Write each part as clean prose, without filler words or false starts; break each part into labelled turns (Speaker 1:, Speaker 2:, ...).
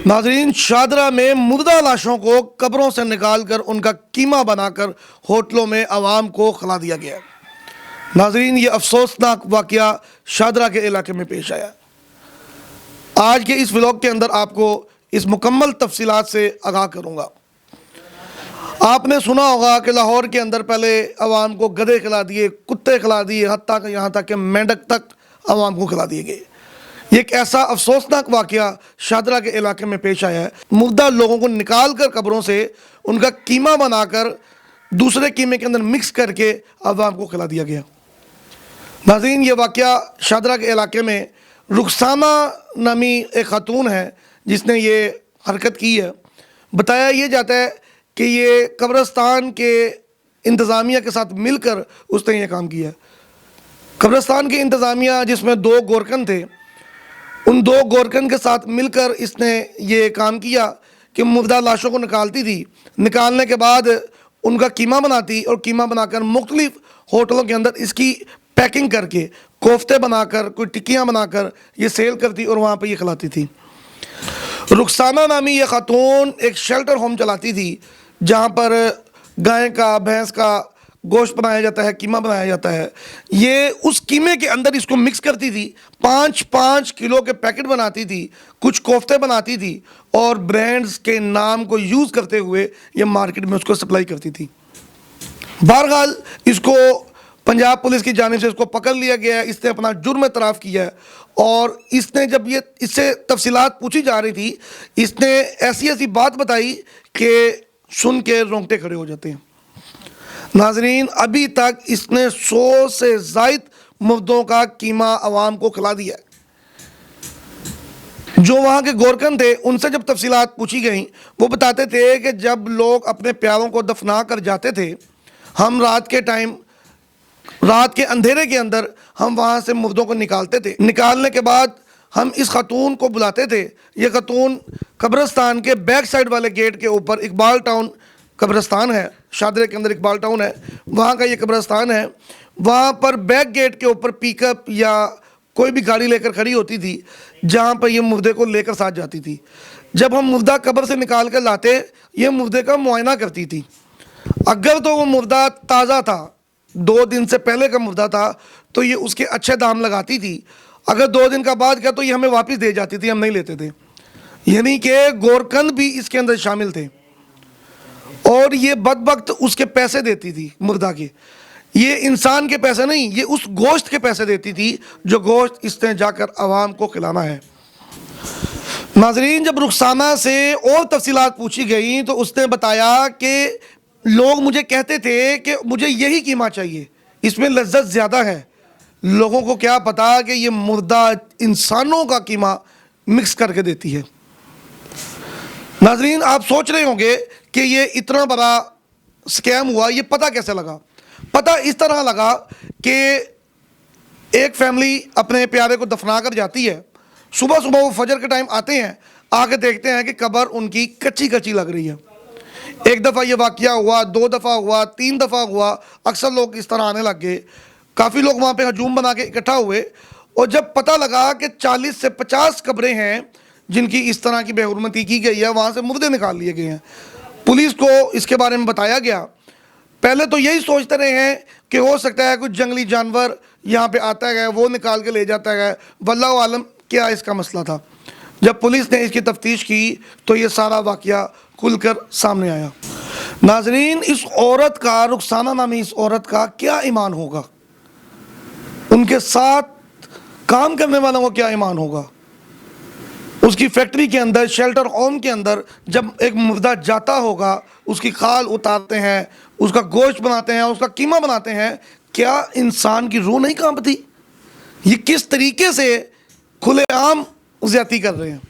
Speaker 1: नाजरीन, शादरा में मुर्दा लाशों को कब्रों से निकाल कर उनका कीमा बनाकर होटलों में आवाम को खिला दिया गया। नाजरीन, ये अफसोसनाक वाक़या शादरा के इलाके में पेश आया। आज के इस व्लॉग के अंदर आपको इस मुकम्मल तफसीलात से आगाह करूँगा। आपने सुना होगा कि लाहौर के अंदर पहले आवाम को गधे खिला दिए, कुत्ते खिला दिए, हत्ता कि यहाँ तक कि मेंढक तक आवाम को खिला दिए गए। ये एक ऐसा अफसोसनाक वाक़या शादरा के इलाके में पेश आया है। मुर्दा लोगों को निकाल कर कब्रों से उनका कीमा बनाकर दूसरे कीमे के अंदर मिक्स करके आवाम को खिला दिया गया। नाज़रीन, ये वाक़या शादरा के इलाके में रुखसाना नामी एक खातून है जिसने ये हरकत की है। बताया ये जाता है कि ये कब्रिस्तान के इंतज़ामिया के साथ मिलकर उसने ये काम किया। कब्रिस्तान की इंतज़ामिया जिसमें 2 गोरकन थे, उन 2 गोरकन के साथ मिलकर इसने ये काम किया कि मुर्दा लाशों को निकालती थी। निकालने के बाद उनका कीमा बनाती और कीमा बनाकर मुख्तलिफ होटलों के अंदर इसकी पैकिंग करके कोफ्ते बनाकर, कोई टिक्कियाँ बनाकर ये सेल करती और वहाँ पे ये खिलाती थी। रुखसाना नामी ये खातून एक शेल्टर होम चलाती थी जहाँ पर गाय का, भैंस का गोश्त बनाया जाता है, कीमा बनाया जाता है। ये उस कीमे के अंदर इसको मिक्स करती थी, 5-5 किलो के पैकेट बनाती थी, कुछ कोफ्ते बनाती थी और ब्रांड्स के नाम को यूज़ करते हुए ये मार्केट में उसको सप्लाई करती थी। बहरहाल इसको पंजाब पुलिस की जानिब से इसको पकड़ लिया गया है। इसने अपना जुर्म एतराफ़ किया है और इसने जब ये इससे तफसीलात पूछी जा रही थी, इसने ऐसी ऐसी बात बताई कि सुन के रोंगटे खड़े हो जाते हैं। नाजरीन, अभी तक इसने 100 से ज़ायद मुर्दों का कीमा आवाम को खिला दिया है। जो वहाँ के गोरकन थे उनसे जब तफसीलात पूछी गई, वो बताते थे कि जब लोग अपने प्यारों को दफना कर जाते थे, हम रात के टाइम, रात के अंधेरे के अंदर हम वहाँ से मुर्दों को निकालते थे। निकालने के बाद हम इस खातून को बुलाते थे। ये खातून कब्रिस्तान के बैक साइड वाले गेट के ऊपर इकबाल टाउन कब्रिस्तान है, शादरे के अंदर इकबाल टाउन है, वहाँ का ये कब्रिस्तान है। वहाँ पर बैक गेट के ऊपर पिकअप या कोई भी गाड़ी लेकर खड़ी होती थी जहाँ पर ये मुर्दे को लेकर साथ जाती थी। जब हम मुर्दा कब्र से निकाल कर लाते, ये मुर्दे का मुआयना करती थी। अगर तो वो मुर्दा ताज़ा था, 2 दिन से पहले का मुर्दा था, तो ये उसके अच्छे दाम लगाती थी। अगर 2 दिन का बाद क्या, तो ये हमें वापस दे जाती थी, हम नहीं लेते थे। यानी कि गोरकन भी इसके अंदर शामिल थे और ये बदबख्त उसके पैसे देती थी मुर्दा के। ये इंसान के पैसे नहीं, ये उस गोश्त के पैसे देती थी जो गोश्त इसने जाकर आवाम को खिलाना है। नाजरीन, जब रुखसाना से और तफसीलात पूछी गई तो उसने बताया कि लोग मुझे कहते थे कि मुझे यही कीमा चाहिए, इसमें लज्जत ज़्यादा है। लोगों को क्या पता कि ये मुर्दा इंसानों का कीमा मिक्स करके देती है। नाजरीन, आप सोच रहे होंगे कि ये इतना बड़ा स्कैम हुआ, ये पता कैसे लगा? पता इस तरह लगा कि एक फैमिली अपने प्यारे को दफना कर जाती है। सुबह सुबह वो फजर के टाइम आते हैं, आके देखते हैं कि कब्र उनकी कच्ची कच्ची लग रही है। एक दफ़ा ये वाक़या हुआ, 2 दफ़ा हुआ, 3 दफ़ा हुआ। अक्सर लोग इस तरह आने लग गए। काफ़ी लोग वहाँ पे हजूम बना के इकट्ठा हुए और जब पता लगा कि 40 से 50 कब्रें हैं जिनकी इस तरह की बेहुरमती की गई है, वहाँ से मुर्दे निकाल लिए गए हैं। पुलिस को इसके बारे में बताया गया। पहले तो यही सोचते रहे हैं कि हो सकता है कुछ जंगली जानवर यहाँ पे आता है, वो निकाल के ले जाता है, वल्लाहु आलम क्या इसका मसला था। जब पुलिस ने इसकी तफ्तीश की तो ये सारा वाक़या खुलकर सामने आया। नाजरीन, इस औरत का, रुखसाना नामी इस औरत का क्या ईमान होगा? उनके साथ काम करने वालों को क्या ईमान होगा? उसकी फैक्ट्री के अंदर, शेल्टर होम के अंदर जब एक मुर्दा जाता होगा, उसकी खाल उतारते हैं, उसका गोश्त बनाते हैं, उसका कीमा बनाते हैं, क्या इंसान की रूह नहीं कांपती? ये किस तरीके से खुलेआम ज़्यादती कर रहे हैं।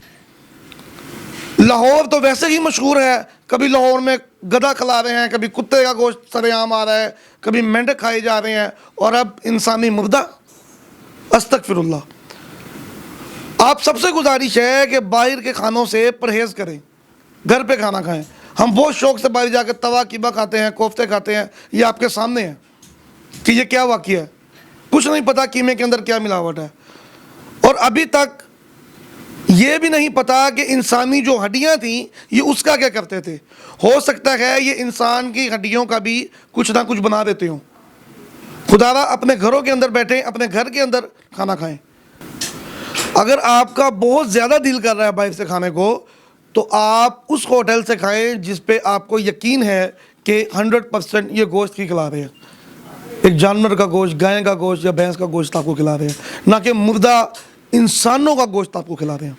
Speaker 1: लाहौर तो वैसे ही मशहूर है, कभी लाहौर में गधा खिला रहे हैं, कभी कुत्ते का गोश्त सरेआम आ रहा है, कभी मेंढक खाए जा रहे हैं और अब इंसानी मुर्दा। अस्तगफिरुल्लाह। आप सबसे गुजारिश है कि बाहर के खानों से परहेज़ करें, घर पे खाना खाएं। हम बहुत शौक़ से बाहर जाकर तवा कीमा खाते हैं, कोफ्ते खाते हैं। ये आपके सामने है कि ये क्या वाक़या है। कुछ नहीं पता कीमे के अंदर क्या मिलावट है। और अभी तक یہ بھی نہیں پتا کہ انسانی جو ہڈیاں تھیں یہ اس کا کیا کرتے تھے. ہو سکتا ہے یہ انسان کی ہڈیوں کا بھی کچھ نہ کچھ بنا دیتے ہوں. خدا اپنے گھروں کے اندر بیٹھیں, اپنے گھر کے اندر کھانا کھائیں. اگر آپ کا بہت زیادہ دل کر رہا ہے باہر سے کھانے کو, تو آپ اس ہوٹل سے کھائیں جس پہ آپ کو یقین ہے کہ 100% یہ گوشت کی کھلا رہے ہیں, ایک جانور کا گوشت, گائے کا گوشت یا بھینس کا گوشت آپ کو کھلا رہے ہیں, نہ کہ مردہ انسانوں کا گوشت آپ کو کھلا رہے ہیں.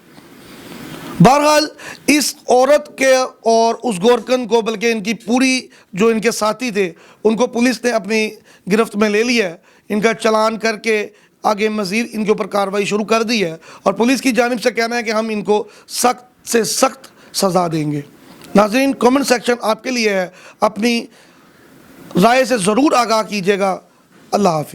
Speaker 1: بہرحال اس عورت کے اور اس گورکن کو, بلکہ ان کی پوری جو ان کے ساتھی تھے, ان کو پولیس نے اپنی گرفت میں لے لیا ہے. ان کا چلان کر کے آگے مزید ان کے اوپر کارروائی شروع کر دی ہے, اور پولیس کی جانب سے کہنا ہے کہ ہم ان کو سخت سے سخت سزا دیں گے. ناظرین, کامنٹ سیکشن آپ کے لیے ہے, اپنی رائے سے ضرور آگاہ کیجیے گا. اللہ حافظ.